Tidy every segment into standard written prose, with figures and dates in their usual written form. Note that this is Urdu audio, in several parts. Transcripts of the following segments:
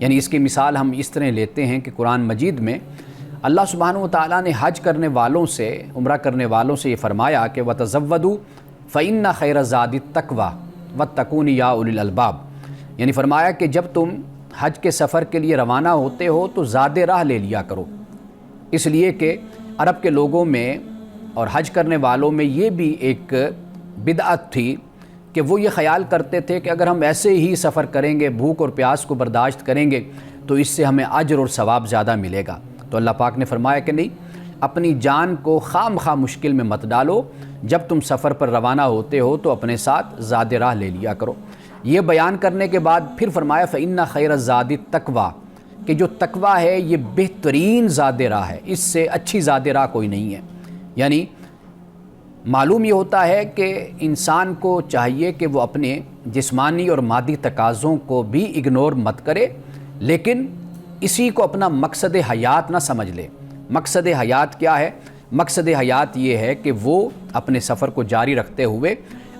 یعنی اس کی مثال ہم اس طرح لیتے ہیں کہ قرآن مجید میں اللہ سبحانہ و تعالیٰ نے حج کرنے والوں سے، عمرہ کرنے والوں سے یہ فرمایا کہ وَتَزَوَّدُوا فَإِنَّ خَيْرَ الزَّادِ التَّقْوَىٰ وَاتَّقُونِ يَا أُولِي الْأَلْبَابِ، یعنی فرمایا کہ جب تم حج کے سفر کے لیے روانہ ہوتے ہو تو زاد راہ لے لیا کرو، اس لیے کہ عرب کے لوگوں میں اور حج کرنے والوں میں یہ بھی ایک بدعت تھی کہ وہ یہ خیال کرتے تھے کہ اگر ہم ایسے ہی سفر کریں گے، بھوک اور پیاس کو برداشت کریں گے تو اس سے ہمیں اجر اور ثواب زیادہ ملے گا۔ تو اللہ پاک نے فرمایا کہ نہیں، اپنی جان کو خام خواہ مشکل میں مت ڈالو، جب تم سفر پر روانہ ہوتے ہو تو اپنے ساتھ زاد راہ لے لیا کرو۔ یہ بیان کرنے کے بعد پھر فرمایا فَإِنَّ خَيْرَ الزَّادِ التَّقْوَىٰ، کہ جو تقویٰ ہے یہ بہترین زاد راہ ہے، اس سے اچھی زاد راہ کوئی نہیں ہے۔ یعنی معلوم یہ ہوتا ہے کہ انسان کو چاہیے کہ وہ اپنے جسمانی اور مادی تقاضوں کو بھی اگنور مت کرے، لیکن اسی کو اپنا مقصد حیات نہ سمجھ لے۔ مقصد حیات کیا ہے؟ مقصد حیات یہ ہے کہ وہ اپنے سفر کو جاری رکھتے ہوئے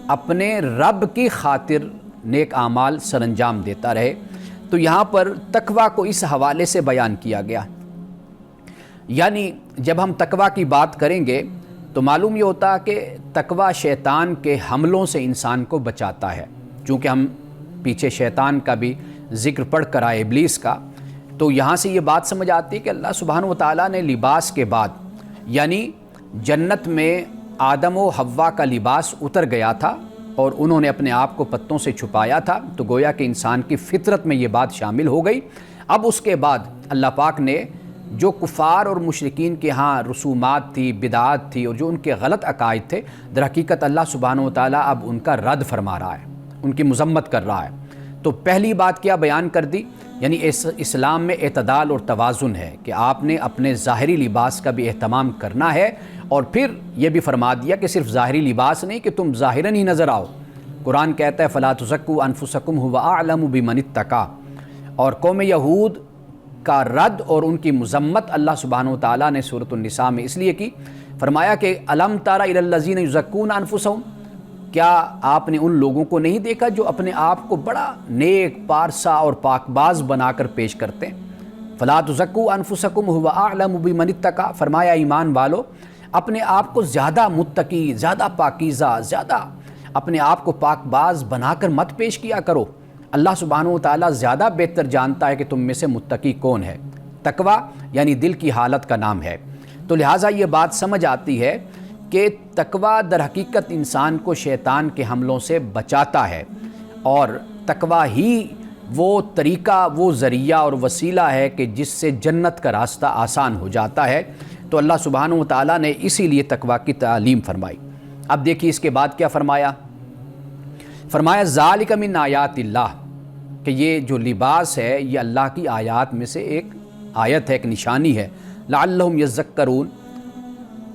اپنے رب کی خاطر نیک اعمال سر انجام دیتا رہے۔ تو یہاں پر تقویٰ کو اس حوالے سے بیان کیا گیا، یعنی جب ہم تقویٰ کی بات کریں گے تو معلوم یہ ہوتا ہے کہ تقویٰ شیطان کے حملوں سے انسان کو بچاتا ہے۔ چونکہ ہم پیچھے شیطان کا بھی ذکر پڑھ کر آئے، ابلیس کا، تو یہاں سے یہ بات سمجھ آتی ہے کہ اللہ سبحانہ و تعالیٰ نے لباس کے بعد، یعنی جنت میں آدم و حوا کا لباس اتر گیا تھا اور انہوں نے اپنے آپ کو پتوں سے چھپایا تھا، تو گویا کہ انسان کی فطرت میں یہ بات شامل ہو گئی۔ اب اس کے بعد اللہ پاک نے جو کفار اور مشرکین کے ہاں رسومات تھی، بدعات تھی، اور جو ان کے غلط عقائد تھے، در حقیقت اللہ سبحانہ و تعالیٰ اب ان کا رد فرما رہا ہے، ان کی مذمت کر رہا ہے۔ تو پہلی بات کیا بیان کر دی؟ یعنی اسلام میں اعتدال اور توازن ہے کہ آپ نے اپنے ظاہری لباس کا بھی اہتمام کرنا ہے، اور پھر یہ بھی فرما دیا کہ صرف ظاہری لباس نہیں کہ تم ظاہراً ہی نظر آؤ۔ قرآن کہتا ہے فَلَا تُزَكُّوا أَنفُسَكُمْ هُوَ أَعْلَمُ بِمَنِ اتَّقَىٰ، اور قوم یہود کا رد اور ان کی مذمت اللہ سبحانہ و تعالیٰ نے سورۃ النساء میں اس لیے کی، فرمایا کہ أَلَمْ تَرَ إِلَى الَّذِينَ يُزَكُّونَ أَنفُسَهُمْ، کیا آپ نے ان لوگوں کو نہیں دیکھا جو اپنے آپ کو بڑا نیک، پارسا اور پاکباز بنا کر پیش کرتے ہیں؟ فَلَا تُزَكُّوا أَنفُسَكُمْ هُوَ أَعْلَمُ بِمَنِ اتَّقَىٰ، فرمایا ایمان والو اپنے آپ کو زیادہ متقی، زیادہ پاکیزہ، زیادہ اپنے آپ کو پاک باز بنا کر مت پیش کیا کرو۔ اللہ سبحانہ و تعالیٰ زیادہ بہتر جانتا ہے کہ تم میں سے متقی کون ہے۔ تقویٰ یعنی دل کی حالت کا نام ہے۔ تو لہٰذا یہ بات سمجھ آتی ہے کہ تقویٰ در حقیقت انسان کو شیطان کے حملوں سے بچاتا ہے، اور تقویٰ ہی وہ طریقہ، وہ ذریعہ اور وسیلہ ہے کہ جس سے جنت کا راستہ آسان ہو جاتا ہے۔ تو اللہ سبحانہ و تعالیٰ نے اسی لیے تقویٰ کی تعلیم فرمائی۔ اب دیکھیے اس کے بعد کیا فرمایا؟ فرمایا ذالک من آیات اللہ، کہ یہ جو لباس ہے یہ اللہ کی آیات میں سے ایک آیت ہے، ایک نشانی ہے، لعلہم یذکرون،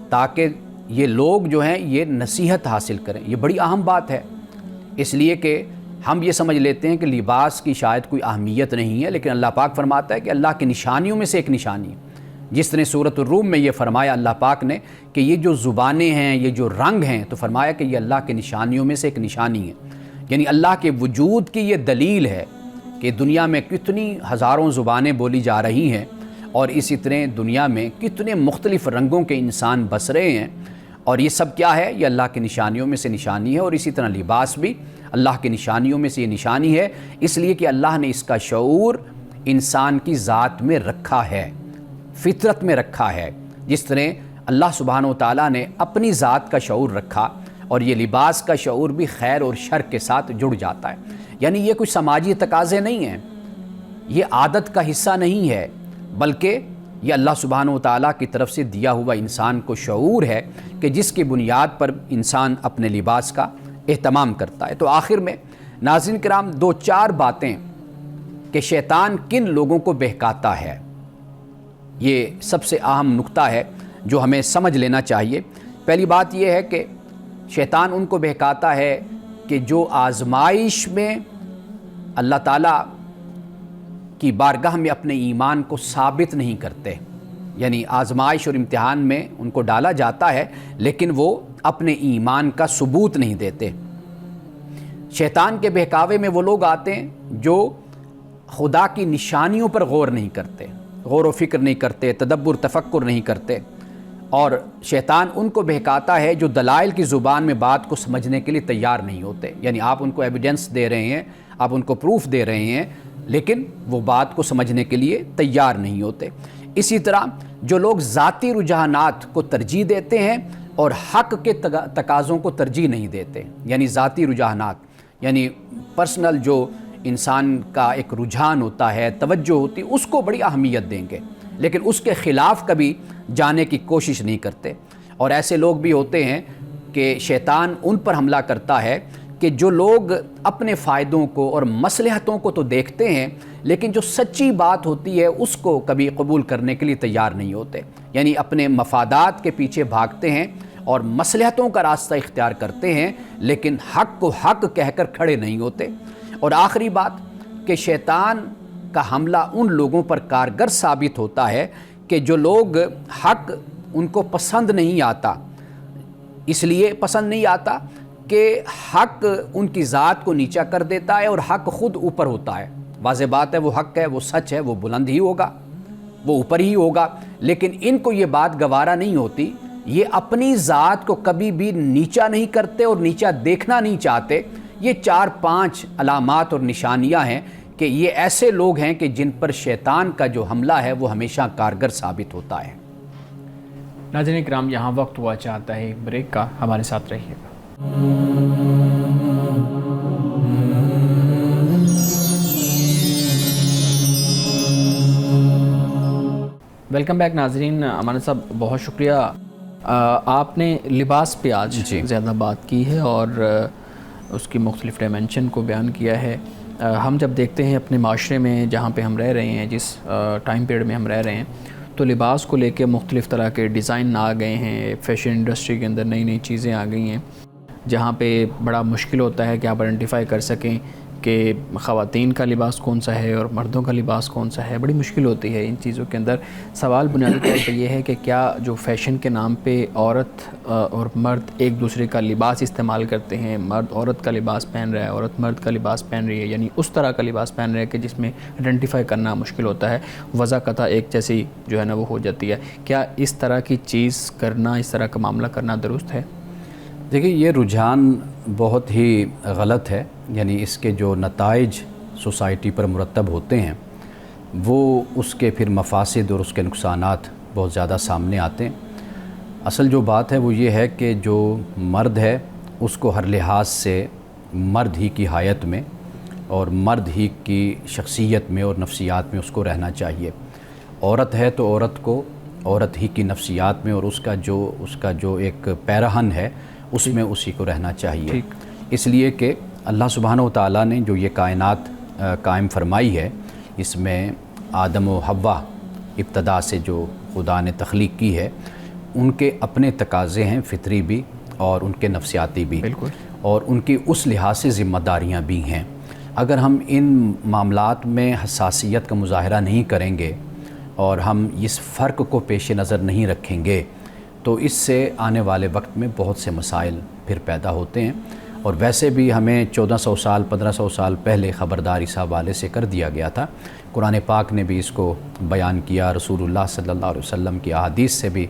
تاکہ یہ لوگ جو ہیں یہ نصیحت حاصل کریں۔ یہ بڑی اہم بات ہے، اس لیے کہ ہم یہ سمجھ لیتے ہیں کہ لباس کی شاید کوئی اہمیت نہیں ہے، لیکن اللہ پاک فرماتا ہے کہ اللہ کی نشانیوں میں سے ایک نشانی ہے۔ جس طرح سورۃ الروم میں یہ فرمایا اللہ پاک نے کہ یہ جو زبانیں ہیں، یہ جو رنگ ہیں، تو فرمایا کہ یہ اللہ کی نشانیوں میں سے ایک نشانی ہے، یعنی اللہ کے وجود کی یہ دلیل ہے کہ دنیا میں کتنی ہزاروں زبانیں بولی جا رہی ہیں، اور اسی طرح دنیا میں کتنے مختلف رنگوں کے انسان بس رہے ہیں، اور یہ سب کیا ہے؟ یہ اللہ کی نشانیوں میں سے نشانی ہے۔ اور اسی طرح لباس بھی اللہ کی نشانیوں میں سے یہ نشانی ہے، اس لیے کہ اللہ نے اس کا شعور انسان کی ذات میں رکھا ہے، فطرت میں رکھا ہے۔ جس طرح اللہ سبحانہ و تعالیٰ نے اپنی ذات کا شعور رکھا، اور یہ لباس کا شعور بھی خیر اور شر کے ساتھ جڑ جاتا ہے۔ یعنی یہ کچھ سماجی تقاضے نہیں ہیں، یہ عادت کا حصہ نہیں ہے، بلکہ یہ اللہ سبحانہ و تعالیٰ کی طرف سے دیا ہوا انسان کو شعور ہے کہ جس کی بنیاد پر انسان اپنے لباس کا اہتمام کرتا ہے۔ تو آخر میں ناظرین کرام، دو چار باتیں کہ شیطان کن لوگوں کو بہکاتا ہے، یہ سب سے اہم نقطہ ہے جو ہمیں سمجھ لینا چاہیے۔ پہلی بات یہ ہے کہ شیطان ان کو بہکاتا ہے کہ جو آزمائش میں اللہ تعالیٰ کی بارگاہ میں اپنے ایمان کو ثابت نہیں کرتے، یعنی آزمائش اور امتحان میں ان کو ڈالا جاتا ہے لیکن وہ اپنے ایمان کا ثبوت نہیں دیتے۔ شیطان کے بہکاوے میں وہ لوگ آتے ہیں جو خدا کی نشانیوں پر غور نہیں کرتے، غور و فکر نہیں کرتے، تدبر تفکر نہیں کرتے، اور شیطان ان کو بہکاتا ہے جو دلائل کی زبان میں بات کو سمجھنے کے لیے تیار نہیں ہوتے. یعنی آپ ان کو ایویڈنس دے رہے ہیں، آپ ان کو پروف دے رہے ہیں، لیکن وہ بات کو سمجھنے کے لیے تیار نہیں ہوتے. اسی طرح جو لوگ ذاتی رجحانات کو ترجیح دیتے ہیں اور حق کے تقاضوں کو ترجیح نہیں دیتے، یعنی ذاتی رجحانات یعنی پرسنل جو انسان کا ایک رجحان ہوتا ہے، توجہ ہوتی ہے، اس کو بڑی اہمیت دیں گے، لیکن اس کے خلاف کبھی جانے کی کوشش نہیں کرتے. اور ایسے لوگ بھی ہوتے ہیں کہ شیطان ان پر حملہ کرتا ہے کہ جو لوگ اپنے فائدوں کو اور مصلحتوں کو تو دیکھتے ہیں، لیکن جو سچی بات ہوتی ہے اس کو کبھی قبول کرنے کے لیے تیار نہیں ہوتے، یعنی اپنے مفادات کے پیچھے بھاگتے ہیں اور مصلحتوں کا راستہ اختیار کرتے ہیں، لیکن حق کو حق کہہ کر کھڑے نہیں ہوتے. اور آخری بات کہ شیطان کا حملہ ان لوگوں پر کارگر ثابت ہوتا ہے کہ جو لوگ حق ان کو پسند نہیں آتا، اس لیے پسند نہیں آتا کہ حق ان کی ذات کو نیچا کر دیتا ہے اور حق خود اوپر ہوتا ہے. واضح بات ہے، وہ حق ہے، وہ سچ ہے، وہ بلند ہی ہوگا، وہ اوپر ہی ہوگا، لیکن ان کو یہ بات گوارا نہیں ہوتی. یہ اپنی ذات کو کبھی بھی نیچا نہیں کرتے اور نیچا دیکھنا نہیں چاہتے. یہ 4-5 علامات اور نشانیاں ہیں کہ یہ ایسے لوگ ہیں کہ جن پر شیطان کا جو حملہ ہے وہ ہمیشہ کارگر ثابت ہوتا ہے. ناظرین کرام، یہاں وقت ہوا چاہتا ہے ایک بریک کا، ہمارے ساتھ رہیے گا. ویلکم بیک ناظرین. امانت صاحب بہت شکریہ، آپ نے لباس پہ آج زیادہ بات کی ہے اور اس کی مختلف ڈائمینشن کو بیان کیا ہے. ہم جب دیکھتے ہیں اپنے معاشرے میں جہاں پہ ہم رہ رہے ہیں، جس ٹائم پیریڈ میں ہم رہ رہے ہیں، تو لباس کو لے کے مختلف طرح کے ڈیزائن آ گئے ہیں. فیشن انڈسٹری کے اندر نئی نئی چیزیں آ گئی ہیں جہاں پہ بڑا مشکل ہوتا ہے کہ آپ آئیڈینٹیفائی کر سکیں کہ خواتین کا لباس کون سا ہے اور مردوں کا لباس کون سا ہے. بڑی مشکل ہوتی ہے ان چیزوں کے اندر. سوال بنیادی طور پہ یہ ہے کہ کیا جو فیشن کے نام پہ عورت اور مرد ایک دوسرے کا لباس استعمال کرتے ہیں، مرد عورت کا لباس پہن رہا ہے، عورت مرد کا لباس پہن رہی ہے، یعنی اس طرح کا لباس پہن رہا ہے کہ جس میں آئیڈینٹیفائی کرنا مشکل ہوتا ہے، وضاحت ایک جیسی جو ہے نا وہ ہو جاتی ہے. کیا اس طرح کی چیز کرنا، اس طرح کا معاملہ کرنا درست ہے؟ دیکھیے، یہ رجحان بہت ہی غلط ہے. یعنی اس کے جو نتائج سوسائٹی پر مرتب ہوتے ہیں وہ اس کے پھر مفاسد اور اس کے نقصانات بہت زیادہ سامنے آتے ہیں. اصل جو بات ہے وہ یہ ہے کہ جو مرد ہے اس کو ہر لحاظ سے مرد ہی کی حیت میں اور مرد ہی کی شخصیت میں اور نفسیات میں اس کو رہنا چاہیے. عورت ہے تو عورت کو عورت ہی کی نفسیات میں اور اس کا جو ایک پیرہن ہے اس میں اسی کو رہنا چاہیے. اس لیے کہ اللہ سبحانہ و تعالیٰ نے جو یہ کائنات قائم فرمائی ہے، اس میں آدم و حوا ابتدا سے جو خدا نے تخلیق کی ہے، ان کے اپنے تقاضے ہیں، فطری بھی اور ان کے نفسیاتی بھی، بالکل، اور ان کی اس لحاظ سے ذمہ داریاں بھی ہیں. اگر ہم ان معاملات میں حساسیت کا مظاہرہ نہیں کریں گے اور ہم اس فرق کو پیش نظر نہیں رکھیں گے تو اس سے آنے والے وقت میں بہت سے مسائل پھر پیدا ہوتے ہیں. اور ویسے بھی ہمیں 1400 سال 1500 سال پہلے خبردار اس حوالے سے کر دیا گیا تھا. قرآن پاک نے بھی اس کو بیان کیا، رسول اللہ صلی اللہ علیہ وسلم کی احادیث سے بھی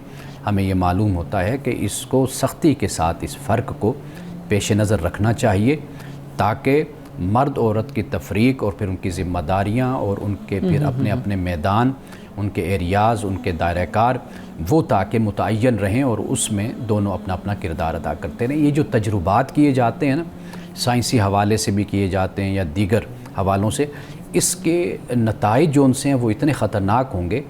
ہمیں یہ معلوم ہوتا ہے کہ اس کو سختی کے ساتھ اس فرق کو پیش نظر رکھنا چاہیے تاکہ مرد عورت کی تفریق اور پھر ان کی ذمہ داریاں اور ان کے پھر اپنے اپنے میدان، ان کے ایریاز، ان کے دائرہ کار وہ تاکہ متعین رہیں اور اس میں دونوں اپنا اپنا کردار ادا کرتے رہیں. یہ جو تجربات کیے جاتے ہیں نا، سائنسی حوالے سے بھی کیے جاتے ہیں یا دیگر حوالوں سے، اس کے نتائج جو ان سے ہیں وہ اتنے خطرناک ہوں گے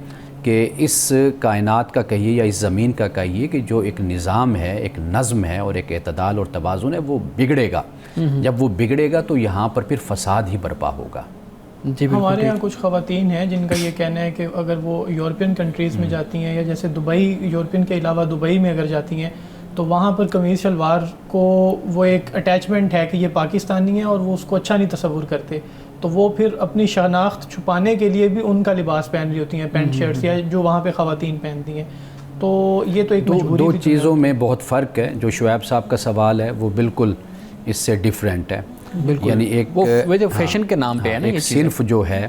کہ اس کائنات کا کہیے یا اس زمین کا کہیے کہ جو ایک نظام ہے، ایک نظم ہے اور ایک اعتدال اور توازن ہے، وہ بگڑے گا. جب وہ بگڑے گا تو یہاں پر پھر فساد ہی برپا ہوگا. ہمارے یہاں کچھ خواتین ہیں جن کا یہ کہنا ہے کہ اگر وہ یورپین کنٹریز میں جاتی ہیں یا جیسے دبئی، یورپین کے علاوہ دبئی میں اگر جاتی ہیں تو وہاں پر قمیض شلوار کو وہ ایک اٹیچمنٹ ہے کہ یہ پاکستانی ہے اور وہ اس کو اچھا نہیں تصور کرتے، تو وہ پھر اپنی شناخت چھپانے کے لیے بھی ان کا لباس پہن رہی ہوتی ہیں، پینٹ شرٹس یا جو وہاں پہ خواتین پہنتی ہیں. تو یہ تو ایک مجبوری. دو چیزوں میں بہت فرق ہے. جو شعیب صاحب کا سوال ہے وہ بالکل اس سے ڈیفرنٹ ہے. بالکل، یعنی ایک وہ جو فیشن کے نام پہ ہے نا، ایک صنف جو ہے،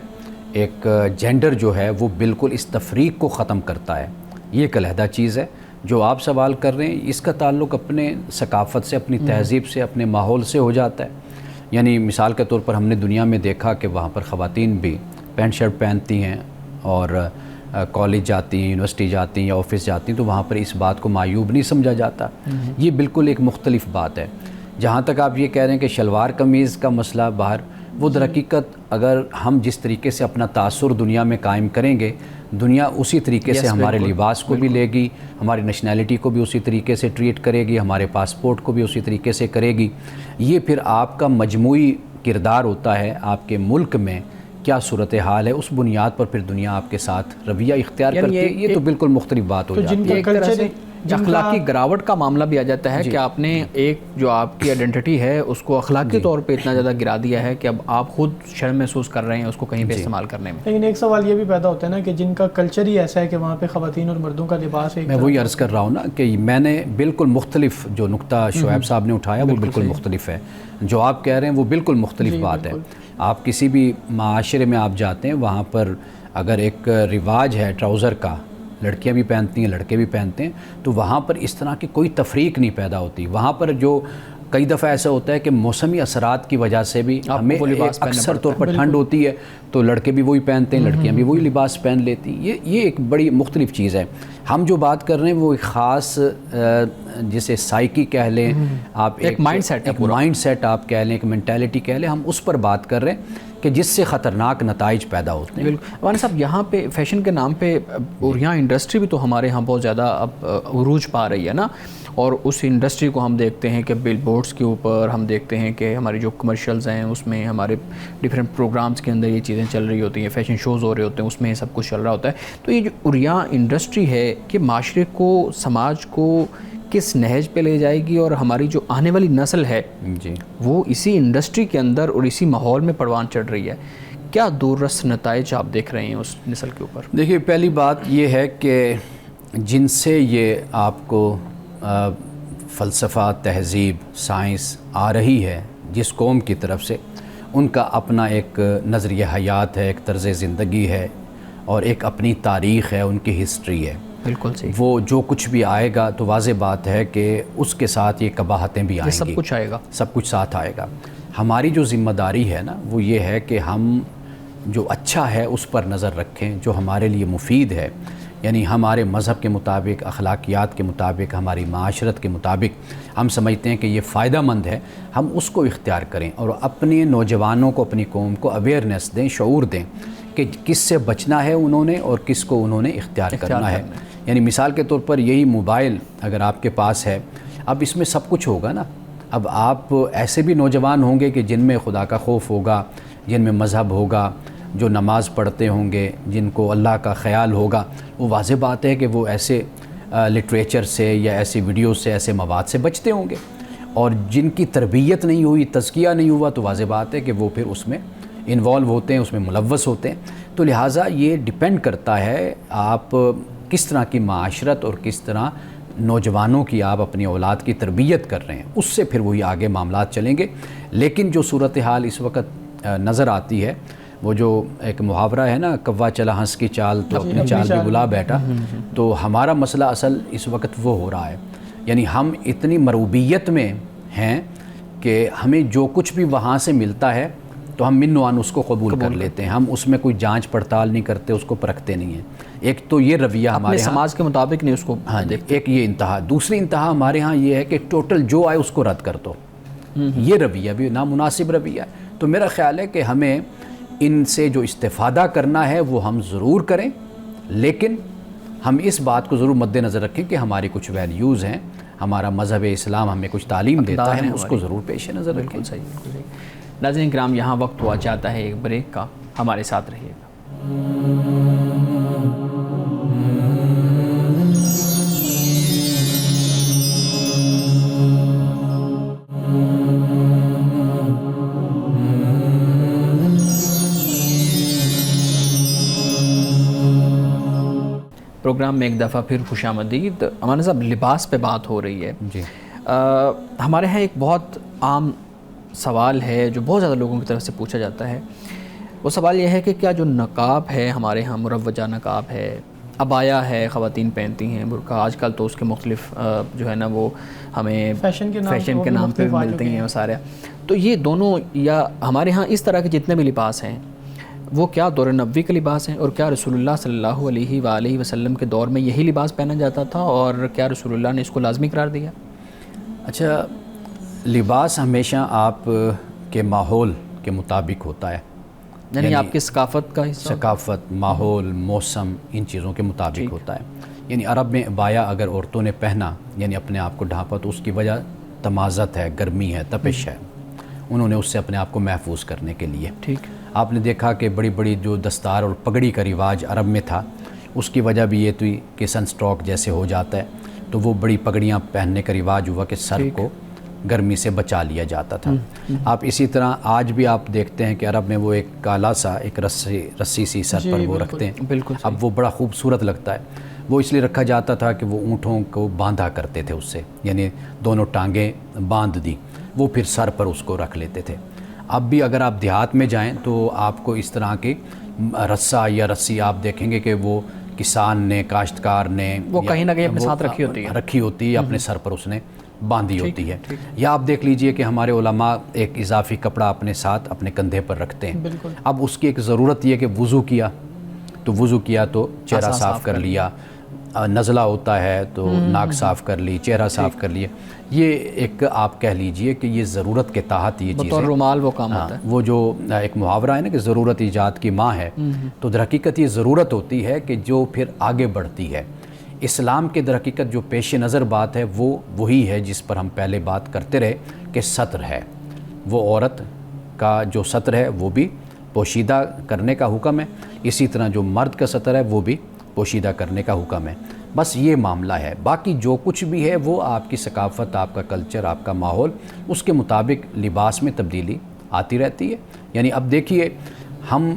ایک جینڈر جو ہے، وہ بالکل اس تفریق کو ختم کرتا ہے. یہ ایک علیحدہ چیز ہے. جو آپ سوال کر رہے ہیں اس کا تعلق اپنے ثقافت سے، اپنی تہذیب سے، اپنے ماحول سے ہو جاتا ہے. یعنی مثال کے طور پر ہم نے دنیا میں دیکھا کہ وہاں پر خواتین بھی پینٹ شرٹ پہنتی ہیں اور کالج جاتی ہیں، یونیورسٹی جاتی ہیں یا آفس جاتی ہیں، تو وہاں پر اس بات کو معیوب نہیں سمجھا جاتا. یہ بالکل ایک مختلف بات ہے. جہاں تک آپ یہ کہہ رہے ہیں کہ شلوار قمیض کا مسئلہ باہر، وہ در حقیقت اگر ہم جس طریقے سے اپنا تاثر دنیا میں قائم کریں گے، دنیا اسی طریقے سے ہمارے لباس کو بھی لے گی، ہماری نیشنلٹی کو بھی اسی طریقے سے ٹریٹ کرے گی، ہمارے پاسپورٹ کو بھی اسی طریقے سے کرے گی. یہ پھر آپ کا مجموعی کردار ہوتا ہے آپ کے ملک میں کیا صورتحال ہے، اس بنیاد پر پھر دنیا آپ کے ساتھ رویہ اختیار کرتی ہے. یہ تو بالکل مختلف بات ہو جاتی ہے. ایک طرح سے اخلاقی گراوٹ کا معاملہ بھی آ جاتا ہے کہ آپ نے ایک جو آپ کی آئیڈینٹی ہے اس کو اخلاقی طور پہ اتنا زیادہ گرا دیا ہے کہ اب آپ خود شرم محسوس کر رہے ہیں اس کو کہیں پہ استعمال کرنے میں. لیکن ایک سوال یہ بھی پیدا ہوتا ہے نا کہ جن کا کلچر ہی ایسا ہے کہ وہاں پہ خواتین اور مردوں کا لباس ایک، میں وہی عرض کر رہا ہوں نا کہ میں نے بالکل مختلف جو نقطہ شعیب صاحب نے اٹھایا وہ بالکل مختلف ہے. جو آپ کہہ رہے ہیں وہ بالکل مختلف بات ہے. آپ کسی بھی معاشرے میں آپ جاتے ہیں، وہاں پر اگر ایک رواج ہے ٹراؤزر کا، لڑکیاں بھی پہنتی ہیں لڑکے بھی پہنتے ہیں، تو وہاں پر اس طرح کی کوئی تفریق نہیں پیدا ہوتی. وہاں پر جو کئی دفعہ ایسا ہوتا ہے کہ موسمی اثرات کی وجہ سے بھی ہمیں اکثر طور پر ٹھنڈ ہوتی ہے تو لڑکے بھی وہی پہنتے ہیں، لڑکیاں بھی وہی لباس پہن لیتی ہیں. یہ ایک بڑی مختلف چیز ہے. ہم جو بات کر رہے ہیں وہ ایک خاص جسے سائیکی کہہ لیں آپ، ایک مائنڈ سیٹ آپ کہہ لیں، ایک مینٹیلٹی کہہ لیں، ہم اس پر بات کر رہے ہیں کہ جس سے خطرناک نتائج پیدا ہوتے ہیں. بالکل. مولانا صاحب یہاں پہ فیشن کے نام پہ عریاں انڈسٹری بھی تو ہمارے ہاں بہت زیادہ اب عروج پا رہی ہے نا، اور اس انڈسٹری کو ہم دیکھتے ہیں کہ بل بورڈز کے اوپر ہم دیکھتے ہیں کہ ہماری جو کمرشلز ہیں اس میں ہمارے ڈیفرنٹ پروگرامز کے اندر یہ چیزیں چل رہی ہوتی ہیں، فیشن شوز ہو رہے ہوتے ہیں، اس میں یہ سب کچھ چل رہا ہوتا ہے. تو یہ جو عریاں انڈسٹری ہے کہ معاشرے کو، سماج کو کس نہج پہ لے جائے گی، اور ہماری جو آنے والی نسل ہے وہ اسی انڈسٹری کے اندر اور اسی ماحول میں پروان چڑھ رہی ہے. کیا دور رس نتائج آپ دیکھ رہے ہیں اس نسل کے اوپر؟ دیکھیے، پہلی بات یہ ہے کہ جن سے یہ آپ کو فلسفہ، تہذیب، سائنس آ رہی ہے جس قوم کی طرف سے، ان کا اپنا ایک نظریہ حیات ہے، ایک طرز زندگی ہے، اور ایک اپنی تاریخ ہے، ان کی ہسٹری ہے. بالکل صحیح. وہ جو کچھ بھی آئے گا تو واضح بات ہے کہ اس کے ساتھ یہ قباحتیں بھی آئیں گی، سب کچھ آئے گا، سب کچھ ساتھ آئے گا. ہماری جو ذمہ داری ہے نا وہ یہ ہے کہ ہم جو اچھا ہے اس پر نظر رکھیں، جو ہمارے لیے مفید ہے، یعنی ہمارے مذہب کے مطابق، اخلاقیات کے مطابق، ہماری معاشرت کے مطابق ہم سمجھتے ہیں کہ یہ فائدہ مند ہے، ہم اس کو اختیار کریں اور اپنے نوجوانوں کو، اپنی قوم کو اویئرنیس دیں، شعور دیں کہ کس سے بچنا ہے انہوں نے اور کس کو انہوں نے اختیار کرنا ہے. یعنی مثال کے طور پر یہی موبائل اگر آپ کے پاس ہے، اب اس میں سب کچھ ہوگا نا. اب آپ ایسے بھی نوجوان ہوں گے کہ جن میں خدا کا خوف ہوگا، جن میں مذہب ہوگا، جو نماز پڑھتے ہوں گے، جن کو اللہ کا خیال ہوگا. وہ واضح بات ہے کہ وہ ایسے لٹریچر سے یا ایسی ویڈیوز سے، ایسے مواد سے بچتے ہوں گے. اور جن کی تربیت نہیں ہوئی، تزکیہ نہیں ہوا، تو واضح بات ہے کہ وہ پھر اس میں انوالو ہوتے ہیں، اس میں ملوث ہوتے ہیں. تو لہٰذا یہ ڈیپینڈ کرتا ہے آپ کس طرح کی معاشرت اور کس طرح نوجوانوں کی آپ اپنی اولاد کی تربیت کر رہے ہیں، اس سے پھر وہی آگے معاملات چلیں گے. لیکن جو صورتحال اس وقت نظر آتی ہے، وہ جو ایک محاورہ ہے نا، کوا چلا ہنس کی چال تو اپنی چال بھی بلا بیٹھا، تو ہمارا مسئلہ اصل اس وقت وہ ہو رہا ہے. یعنی ہم اتنی مروبیت میں ہیں کہ ہمیں جو کچھ بھی وہاں سے ملتا ہے تو ہم من وان اس کو قبول کر لیتے ہیں، ہم اس میں کوئی جانچ پڑتال نہیں کرتے، اس کو پرکھتے نہیں ہیں. ایک تو یہ رویہ ہمارے سماج کے مطابق نہیں اس کو، ہاں جی، ایک یہ انتہا. دوسری انتہا ہمارے ہاں یہ ہے کہ ٹوٹل جو آئے اس کو رد کر دو. یہ رویہ بھی نامناسب رویہ ہے. تو میرا خیال ہے کہ ہمیں ان سے جو استفادہ کرنا ہے وہ ہم ضرور کریں، لیکن ہم اس بات کو ضرور مد نظر رکھیں کہ ہماری کچھ ویلیوز ہیں، ہمارا مذہب اسلام ہمیں کچھ تعلیم دیتا ہے، ہم اس کو ضرور پیش نظر رکھیں. بالکل صحیح. ناظرین کرام، یہاں وقت ہوا چاہتا ہے ایک بریک کا، ہمارے ساتھ رہیے گا. پروگرام میں ایک دفعہ پھر خوش آمدید. مولانا صاحب، لباس پہ بات ہو رہی ہے. جی. ہمارے ہاں ایک بہت عام سوال ہے جو بہت زیادہ لوگوں کی طرف سے پوچھا جاتا ہے، وہ سوال یہ ہے کہ کیا جو نقاب ہے ہمارے ہاں، مروجہ نقاب ہے، عبایا ہے، خواتین پہنتی ہیں، برقع، آج کل تو اس کے مختلف جو ہے نا وہ ہمیں فیشن کے نام پہ ملتے ہیں وہ سارے، تو یہ دونوں یا ہمارے ہاں اس طرح کے جتنے بھی لباس ہیں وہ کیا دور نبوی کے لباس ہیں، اور کیا رسول اللہ صلی اللہ علیہ وآلہ وسلم کے دور میں یہی لباس پہنا جاتا تھا، اور کیا رسول اللہ نے اس کو لازمی قرار دیا؟ اچھا، لباس ہمیشہ آپ کے ماحول کے مطابق ہوتا ہے، یعنی آپ کی ثقافت کا حصہ، ثقافت، ماحول، موسم، ان چیزوں کے مطابق ہوتا ہے۔ یعنی عرب میں عبایا اگر عورتوں نے پہنا، یعنی اپنے آپ کو ڈھانپا، تو اس کی وجہ تمازت ہے، گرمی ہے، تپش ہے، انہوں نے اس سے اپنے آپ کو محفوظ کرنے کے لیے۔ ٹھیک، آپ نے دیکھا کہ بڑی بڑی جو دستار اور پگڑی کا رواج عرب میں تھا، اس کی وجہ بھی یہ تھی کہ سن سٹروک جیسے ہو جاتا ہے، تو وہ بڑی پگڑیاں پہننے کا رواج ہوا کہ سر کو گرمی سے بچا لیا جاتا تھا۔ آپ اسی طرح آج بھی آپ دیکھتے ہیں کہ عرب میں وہ ایک کالا سا ایک رسی سی سر پر وہ رکھتے ہیں، بالکل، اب وہ بڑا خوبصورت لگتا ہے۔ وہ اس لیے رکھا جاتا تھا کہ وہ اونٹوں کو باندھا کرتے تھے اس سے، یعنی دونوں ٹانگیں باندھ دی، وہ پھر سر پر اس کو رکھ لیتے تھے۔ اب بھی اگر آپ دیہات میں جائیں تو آپ کو اس طرح کے رسا یا رسی آپ دیکھیں گے کہ وہ کسان نے، کاشتکار نے وہ کہیں نہ کہیں اپنے ساتھ رکھی ہوتی ہے، اپنے سر پر اس نے باندھی ہوتی ہے۔ یا آپ دیکھ لیجئے کہ ہمارے علماء ایک اضافی کپڑا اپنے ساتھ اپنے کندھے پر رکھتے ہیں۔ اب اس کی ایک ضرورت یہ کہ وضو کیا تو چہرہ صاف کر لیا، نزلہ ہوتا ہے تو ناک صاف کر لی، چہرہ صاف کر لیا، یہ ایک آپ کہہ لیجئے کہ یہ ضرورت کے تحت یہ چیزیں، بطور رومال وہ کام ہوتا ہے۔ وہ جو ایک محاورہ ہے نا کہ ضرورت ایجاد کی ماں ہے، تو در حقیقت یہ ضرورت ہوتی ہے کہ جو پھر آگے بڑھتی ہے۔ اسلام کے در حقیقت جو پیش نظر بات ہے وہ وہی ہے جس پر ہم پہلے بات کرتے رہے کہ ستر ہے، وہ عورت کا جو ستر ہے وہ بھی پوشیدہ کرنے کا حکم ہے، اسی طرح جو مرد کا ستر ہے وہ بھی پوشیدہ کرنے کا حکم ہے۔ بس یہ معاملہ ہے، باقی جو کچھ بھی ہے وہ آپ کی ثقافت، آپ کا کلچر، آپ کا ماحول، اس کے مطابق لباس میں تبدیلی آتی رہتی ہے۔ یعنی اب دیکھیے، ہم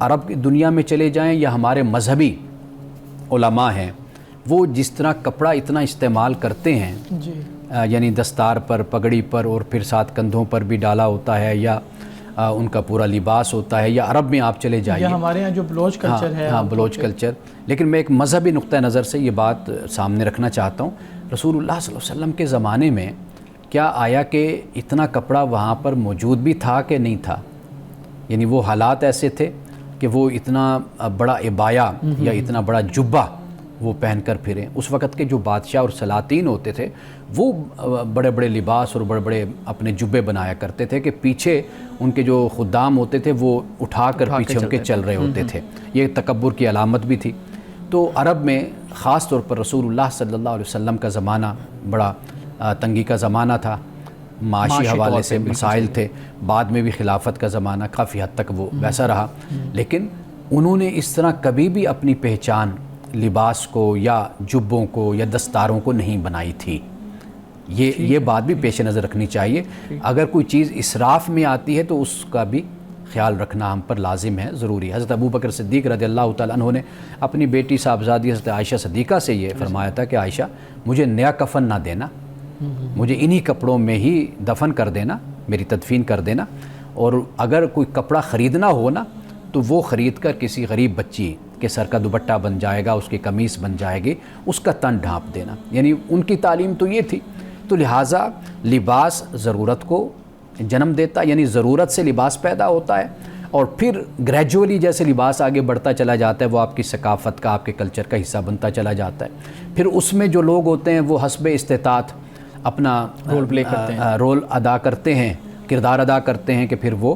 عرب کی دنیا میں چلے جائیں یا ہمارے مذہبی علماء ہیں، وہ جس طرح کپڑا اتنا استعمال کرتے ہیں، یعنی دستار پر، پگڑی پر، اور پھر ساتھ کندھوں پر بھی ڈالا ہوتا ہے، یا ان کا پورا لباس ہوتا ہے، یا عرب میں آپ چلے جائیے، ہمارے ہاں جو بلوچ کلچر ہے، ہاں بلوچ کلچر۔ لیکن میں ایک مذہبی نقطہ نظر سے یہ بات سامنے رکھنا چاہتا ہوں، رسول اللہ صلی اللہ علیہ وسلم کے زمانے میں کیا آیا کہ اتنا کپڑا وہاں پر موجود بھی تھا کہ نہیں تھا؟ یعنی وہ حالات ایسے تھے کہ وہ اتنا بڑا عبایا یا اتنا بڑا جبہ وہ پہن کر پھریں؟ اس وقت کے جو بادشاہ اور سلاطین ہوتے تھے وہ بڑے بڑے لباس اور بڑے بڑے اپنے جبے بنایا کرتے تھے کہ پیچھے ان کے جو خدام ہوتے تھے وہ اٹھا کر پیچھے ان کے چل رہے ہوتے تھے، یہ تکبر کی علامت بھی تھی۔ تو عرب میں خاص طور پر رسول اللہ صلی اللہ علیہ وسلم کا زمانہ بڑا تنگی کا زمانہ تھا، معاشی حوالے سے مسائل تھے، بعد میں بھی خلافت کا زمانہ کافی حد تک وہ ویسا رہا، لیکن انہوں نے اس طرح کبھی بھی اپنی پہچان لباس کو یا جبوں کو یا دستاروں کو نہیں بنائی تھی۔ یہ بات بھی پیش نظر رکھنی چاہیے۔ اگر کوئی چیز اسراف میں آتی ہے تو اس کا بھی خیال رکھنا ہم پر لازم ہے، ضروری ہے۔ حضرت ابوبکر صدیق رضی اللہ تعالیٰ عنہ نے اپنی بیٹی صاحبزادی حضرت عائشہ صدیقہ سے یہ فرمایا تھا کہ عائشہ مجھے نیا کفن نہ دینا، مجھے انہی کپڑوں میں ہی دفن کر دینا، میری تدفین کر دینا، اور اگر کوئی کپڑا خریدنا ہو نا تو وہ خرید کر کسی غریب بچی کے سر کا دوپٹہ بن جائے گا، اس کی قمیص بن جائے گی، اس کا تن ڈھانپ دینا۔ یعنی ان کی تعلیم تو یہ تھی۔ تو لہٰذا لباس ضرورت کو جنم دیتا، یعنی ضرورت سے لباس پیدا ہوتا ہے، اور پھر گریجولی جیسے لباس آگے بڑھتا چلا جاتا ہے وہ آپ کی ثقافت کا، آپ کے کلچر کا حصہ بنتا چلا جاتا ہے۔ پھر اس میں جو لوگ ہوتے ہیں وہ حسب استطاعت اپنا رول پلے کرتے ہیں، رول ادا کرتے ہیں، کردار ادا کرتے ہیں کہ پھر وہ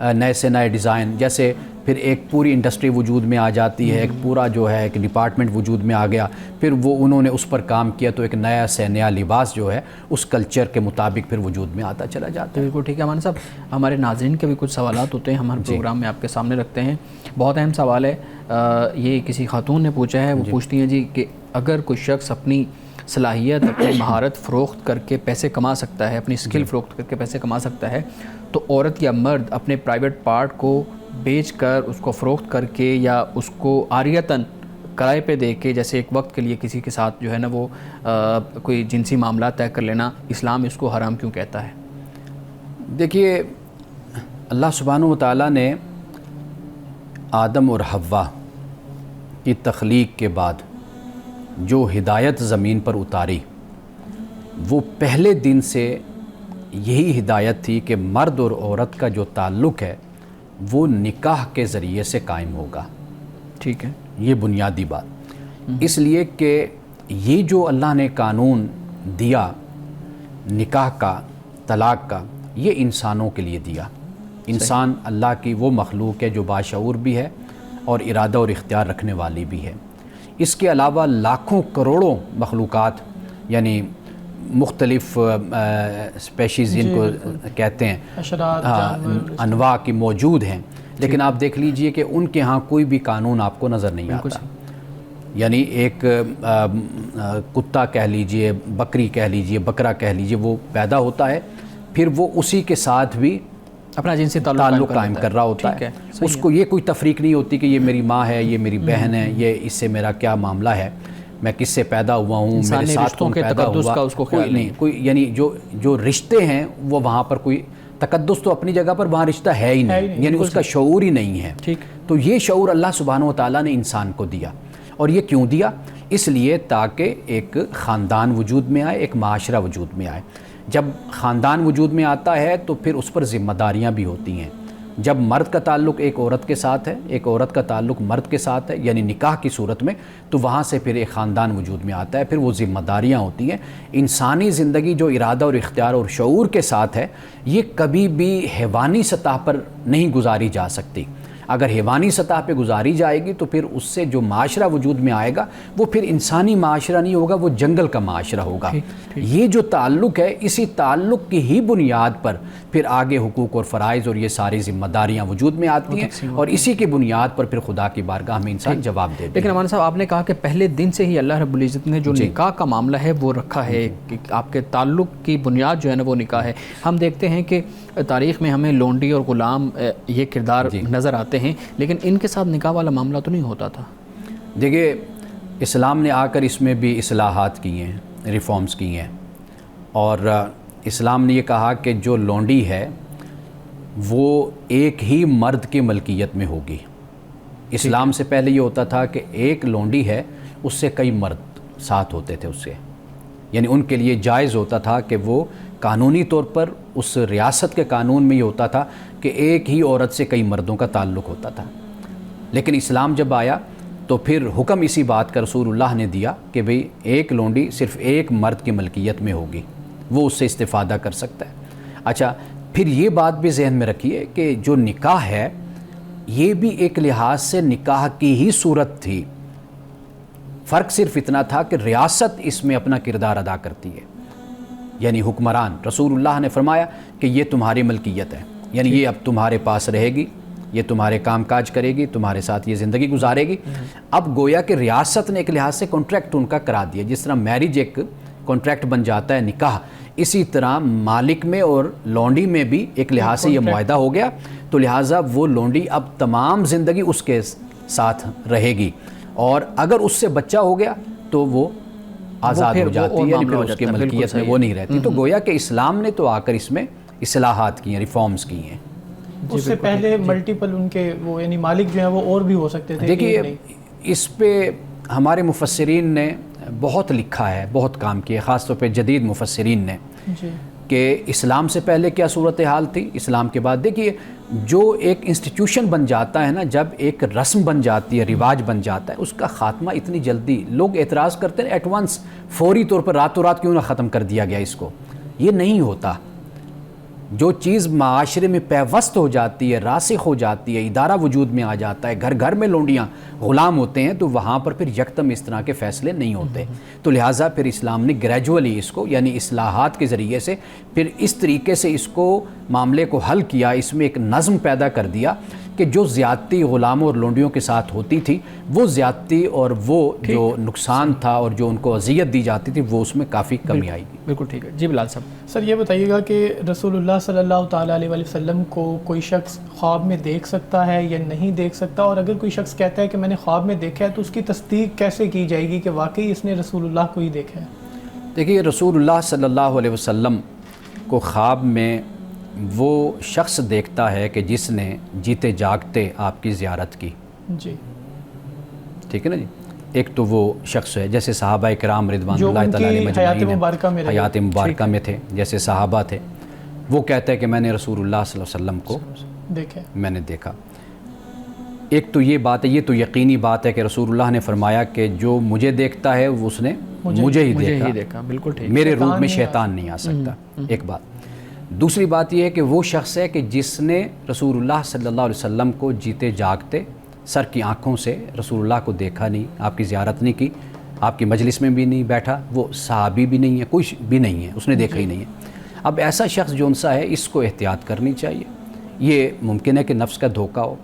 نئے سے نئے ڈیزائن، جیسے پھر ایک پوری انڈسٹری وجود میں آ جاتی ہے، ایک پورا جو ہے ایک ڈپارٹمنٹ وجود میں آ گیا، پھر وہ انہوں نے اس پر کام کیا تو ایک نیا سے نیا لباس جو ہے اس کلچر کے مطابق پھر وجود میں آتا چلا جاتا ہے۔ بالکل ٹھیک ہے امان صاحب، ہمارے ناظرین کے بھی کچھ سوالات ہوتے ہیں، ہم ہر پروگرام میں آپ کے سامنے رکھتے ہیں۔ بہت اہم سوال ہے، یہ کسی خاتون نے پوچھا ہے، وہ پوچھتی ہیں جی کہ اگر کوئی شخص اپنی صلاحیت، اپنی مہارت فروخت کر کے پیسے کما سکتا ہے، اپنی اسکل فروخت کر کے پیسے کما سکتا ہے، تو عورت یا مرد اپنے پرائیویٹ پارٹ کو بیچ کر اس کو فروخت کر کے یا اس کو عاریتاً کرائے پہ دے کے، جیسے ایک وقت کے لیے کسی کے ساتھ جو ہے نا وہ کوئی جنسی معاملات طے کر لینا، اسلام اس کو حرام کیوں کہتا ہے؟ دیکھیے اللہ سبحانہ و تعالیٰ نے آدم اور حوا کی تخلیق کے بعد جو ہدایت زمین پر اتاری وہ پہلے دن سے یہی ہدایت تھی کہ مرد اور عورت کا جو تعلق ہے وہ نکاح کے ذریعے سے قائم ہوگا. ٹھیک ہے, یہ بنیادی بات اس لیے کہ یہ جو اللہ نے قانون دیا نکاح کا, طلاق کا, یہ انسانوں کے لیے دیا. انسان اللہ کی وہ مخلوق ہے جو باشعور بھی ہے اور ارادہ اور اختیار رکھنے والی بھی ہے. اس کے علاوہ لاکھوں کروڑوں مخلوقات یعنی مختلف اسپیشیز جن کو کہتے ہیں انواع کی موجود ہیں, لیکن آپ دیکھ لیجئے کہ ان کے ہاں کوئی بھی قانون آپ کو نظر نہیں آتا. یعنی ایک کتا کہہ لیجئے, بکری کہہ لیجئے, بکرا کہہ لیجئے, وہ پیدا ہوتا ہے, پھر وہ اسی کے ساتھ بھی اپنا جنسی تعلق قائم کر رہا ہوتا ہے. اس کو یہ کوئی تفریق نہیں ہوتی کہ یہ میری ماں ہے, یہ میری بہن ہے, یہ اس سے میرا کیا معاملہ ہے, میں کس سے پیدا ہوا ہوں, میرے ساتھ کون پیدا ہوا, کوئی نہیں. کوئی یعنی جو رشتے ہیں وہ وہاں پر کوئی تقدس تو اپنی جگہ پر وہاں رشتہ ہے ہی نہیں, یعنی اس کا شعور ہی نہیں ہے. تو یہ شعور اللہ سبحانہ و تعالیٰ نے انسان کو دیا. اور یہ کیوں دیا؟ اس لیے تاکہ ایک خاندان وجود میں آئے, ایک معاشرہ وجود میں آئے. جب خاندان وجود میں آتا ہے تو پھر اس پر ذمہ داریاں بھی ہوتی ہیں. جب مرد کا تعلق ایک عورت کے ساتھ ہے, ایک عورت کا تعلق مرد کے ساتھ ہے, یعنی نکاح کی صورت میں, تو وہاں سے پھر ایک خاندان وجود میں آتا ہے. پھر وہ ذمہ داریاں ہوتی ہیں. انسانی زندگی جو ارادہ اور اختیار اور شعور کے ساتھ ہے, یہ کبھی بھی حیوانی سطح پر نہیں گزاری جا سکتی. اگر حیوانی سطح پہ گزاری جائے گی تو پھر اس سے جو معاشرہ وجود میں آئے گا وہ پھر انسانی معاشرہ نہیں ہوگا, وہ جنگل کا معاشرہ ہوگا. یہ جو تعلق ہے, اسی تعلق کی ہی بنیاد پر پھر آگے حقوق اور فرائض اور یہ ساری ذمہ داریاں وجود میں آتی ہیں, اور اسی کی بنیاد پر پھر خدا کی بارگاہ میں انسان جواب دیتے ہیں. لیکن امان صاحب, آپ نے کہا کہ پہلے دن سے ہی اللہ رب العزت نے جو نکاح کا معاملہ ہے وہ رکھا ہے, کہ آپ کے تعلق کی بنیاد جو ہے نا وہ نکاح ہے. ہم دیکھتے ہیں کہ تاریخ میں ہمیں لونڈی اور غلام یہ کردار نظر آتے ہیں, لیکن ان کے ساتھ نکاح والا معاملہ تو نہیں ہوتا تھا. دیکھیے اسلام نے آ کر اس میں بھی اصلاحات کی ہیں, ریفارمز کی ہیں, اور اسلام نے یہ کہا کہ جو لونڈی ہے وہ ایک ہی مرد کی ملکیت میں ہوگی. اسلام سے پہلے یہ ہوتا تھا کہ ایک لونڈی ہے, اس سے کئی مرد ساتھ ہوتے تھے اس سے, یعنی ان کے لیے جائز ہوتا تھا کہ وہ قانونی طور پر اس ریاست کے قانون میں یہ ہوتا تھا کہ ایک ہی عورت سے کئی مردوں کا تعلق ہوتا تھا. لیکن اسلام جب آیا تو پھر حکم اسی بات کا رسول اللہ نے دیا کہ بھئی ایک لونڈی صرف ایک مرد کی ملکیت میں ہوگی, وہ اس سے استفادہ کر سکتا ہے. اچھا, پھر یہ بات بھی ذہن میں رکھیے کہ جو نکاح ہے یہ بھی ایک لحاظ سے نکاح کی ہی صورت تھی. فرق صرف اتنا تھا کہ ریاست اس میں اپنا کردار ادا کرتی ہے, یعنی حکمران. رسول اللہ نے فرمایا کہ یہ تمہاری ملکیت ہے, یعنی یہ اب تمہارے پاس رہے گی, یہ تمہارے کام کاج کرے گی, تمہارے ساتھ یہ زندگی گزارے گی. اب گویا کہ ریاست نے ایک لحاظ سے کانٹریکٹ ان کا کرا دیا. جس طرح میرج ایک کانٹریکٹ بن جاتا ہے نکاح, اسی طرح مالک میں اور لونڈی میں بھی ایک لحاظ سے یہ معاہدہ ہو گیا. تو لہٰذا وہ لونڈی اب تمام زندگی اس کے ساتھ رہے گی, اور اگر اس سے بچہ ہو گیا تو وہ آزاد ہو جاتی ہے, یعنی پھر اس کی ملکیت میں وہ نہیں رہتی. تو گویا کہ اسلام نے تو آ کر اس میں اصلاحات کی ہیں, ریفارمز کی ہیں. اس سے پہلے ملٹیپل ان کے وہ یعنی مالک جو ہیں وہ اور بھی ہو سکتے تھے. دیکھیے اس پہ ہمارے مفسرین نے بہت لکھا ہے, بہت کام کیا, خاص طور پہ جدید مفسرین نے, کہ اسلام سے پہلے کیا صورتحال تھی, اسلام کے بعد. دیکھیے جو ایک انسٹیٹیوشن بن جاتا ہے نا, جب ایک رسم بن جاتی ہے, رواج بن جاتا ہے, اس کا خاتمہ اتنی جلدی, لوگ اعتراض کرتے ہیں ایٹ ونس, فوری طور پر راتوں رات کیوں نہ ختم کر دیا گیا اس کو. یہ نہیں ہوتا. جو چیز معاشرے میں پیوست ہو جاتی ہے, راسخ ہو جاتی ہے, ادارہ وجود میں آ جاتا ہے, گھر گھر میں لونڈیاں غلام ہوتے ہیں, تو وہاں پر پھر یکدم اس طرح کے فیصلے نہیں ہوتے. تو لہٰذا پھر اسلام نے گریجولی اس کو, یعنی اصلاحات کے ذریعے سے پھر اس طریقے سے اس کو معاملے کو حل کیا, اس میں ایک نظم پیدا کر دیا کہ جو زیادتی غلاموں اور لونڈیوں کے ساتھ ہوتی تھی, وہ زیادتی اور وہ جو نقصان تھا اور جو ان کو اذیت دی جاتی تھی, وہ اس میں کافی کمی آئی گی. بالکل ٹھیک ہے. جی بلال صاحب. سر یہ بتائیے گا کہ رسول اللہ صلی اللہ تعالیٰ علیہ وسلم کو کوئی شخص خواب میں دیکھ سکتا ہے یا نہیں دیکھ سکتا, اور اگر کوئی شخص کہتا ہے کہ میں نے خواب میں دیکھا ہے تو اس کی تصدیق کیسے کی جائے گی کہ واقعی اس نے رسول اللہ کو ہی دیکھا ہے؟ دیکھیے رسول اللہ صلی اللہ علیہ وسلم کو خواب میں وہ شخص دیکھتا ہے کہ جس نے جیتے جاگتے آپ کی زیارت کی. جی ٹھیک ہے نا جی. ایک تو وہ شخص ہے جیسے صحابہ کرام رضوان جو اللہ تعالیٰ علیہ حیات مجمعین مبارکہ میں رہے. حیات مبارکہ میں تھے، جیسے صحابہ تھے. وہ کہتا ہے کہ میں نے رسول اللہ صلی اللہ علیہ وسلم کو دیکھیں. میں نے دیکھا. ایک تو یہ بات ہے، یہ تو یقینی بات ہے کہ رسول اللہ نے فرمایا کہ جو مجھے دیکھتا ہے وہ اس نے مجھے ہی دیکھا. بالکل ٹھیک. میرے روپ میں شیطان نہیں آ سکتا. ایک بات. دوسری بات یہ ہے کہ وہ شخص ہے کہ جس نے رسول اللہ صلی اللہ علیہ وسلم کو جیتے جاگتے سر کی آنکھوں سے رسول اللہ کو دیکھا نہیں، آپ کی زیارت نہیں کی، آپ کی مجلس میں بھی نہیں بیٹھا، وہ صحابی بھی نہیں ہے، کوئی بھی نہیں ہے، اس نے دیکھا ہی نہیں ہے. اب ایسا شخص جو سا ہے اس کو احتیاط کرنی چاہیے. یہ ممکن ہے کہ نفس کا دھوکہ ہو،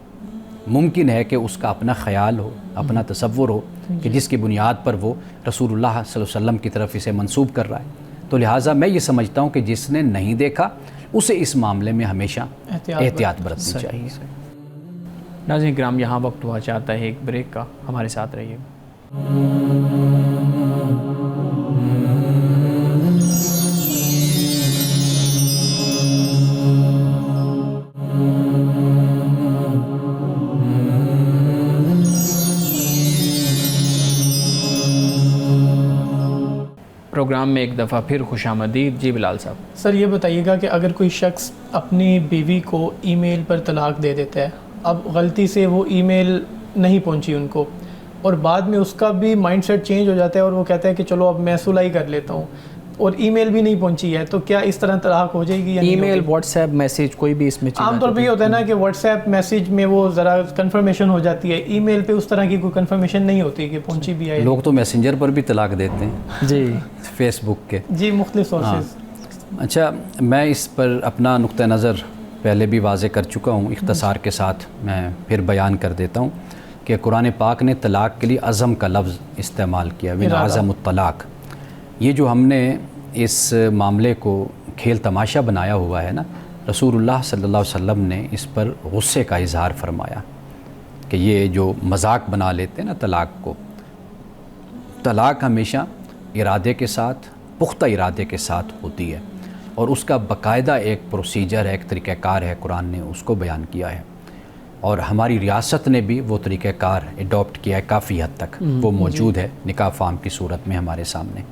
ممکن ہے کہ اس کا اپنا خیال ہو، اپنا تصور ہو کہ جس کی بنیاد پر وہ رسول اللہ صلی اللہ علیہ وسلم کی طرف اسے منسوب کر رہا ہے. تو لہٰذا میں یہ سمجھتا ہوں کہ جس نے نہیں دیکھا اسے اس معاملے میں ہمیشہ احتیاط برتنی چاہیے. ناظرین کرام، یہاں وقت ہوا چاہتا ہے ایک بریک کا، ہمارے ساتھ رہیے. پروگرام میں ایک دفعہ پھر خوش آمدید. جی بلال صاحب. سر یہ بتائیے گا کہ اگر کوئی شخص اپنی بیوی کو ای میل پر طلاق دے دیتا ہے، اب غلطی سے وہ ای میل نہیں پہنچی ان کو، اور بعد میں اس کا بھی مائنڈ سیٹ چینج ہو جاتا ہے اور وہ کہتا ہے کہ چلو اب میں صلح ہی کر لیتا ہوں، اور ای میل بھی نہیں پہنچی ہے، تو کیا اس طرح طلاق ہو جائے گی یا نہیں؟ ای میل، واٹس ایپ میسیج، کوئی بھی اس میں عام طور پہ یہ ہوتا ہے نا کہ واٹس ایپ میسیج میں وہ ذرا کنفرمیشن ہو جاتی ہے، ای میل پہ اس طرح کی کوئی کنفرمیشن نہیں ہوتی کہ پہنچی بھی ہے. لوگ تو میسنجر پر بھی طلاق دیتے ہیں. جی فیس بک کے. جی مختلف سورسز. اچھا، میں اس پر اپنا نقطہ نظر پہلے بھی واضح کر چکا ہوں، اختصار کے ساتھ میں پھر بیان کر دیتا ہوں کہ قرآن پاک نے طلاق کے لیے عزم کا لفظ استعمال کیا، وَإِنْ عَزَمُوا الطلاق. یہ جو ہم نے اس معاملے کو کھیل تماشا بنایا ہوا ہے نا، رسول اللہ صلی اللہ علیہ وسلم نے اس پر غصے کا اظہار فرمایا کہ یہ جو مذاق بنا لیتے ہیں نا طلاق کو، طلاق ہمیشہ ارادے کے ساتھ، پختہ ارادے کے ساتھ ہوتی ہے، اور اس کا باقاعدہ ایک پروسیجر ہے، ایک طریقہ کار ہے، قرآن نے اس کو بیان کیا ہے، اور ہماری ریاست نے بھی وہ طریقہ کار اڈاپٹ کیا ہے کافی حد تک، وہ موجود ہے نکاح فارم کی صورت میں ہمارے سامنے.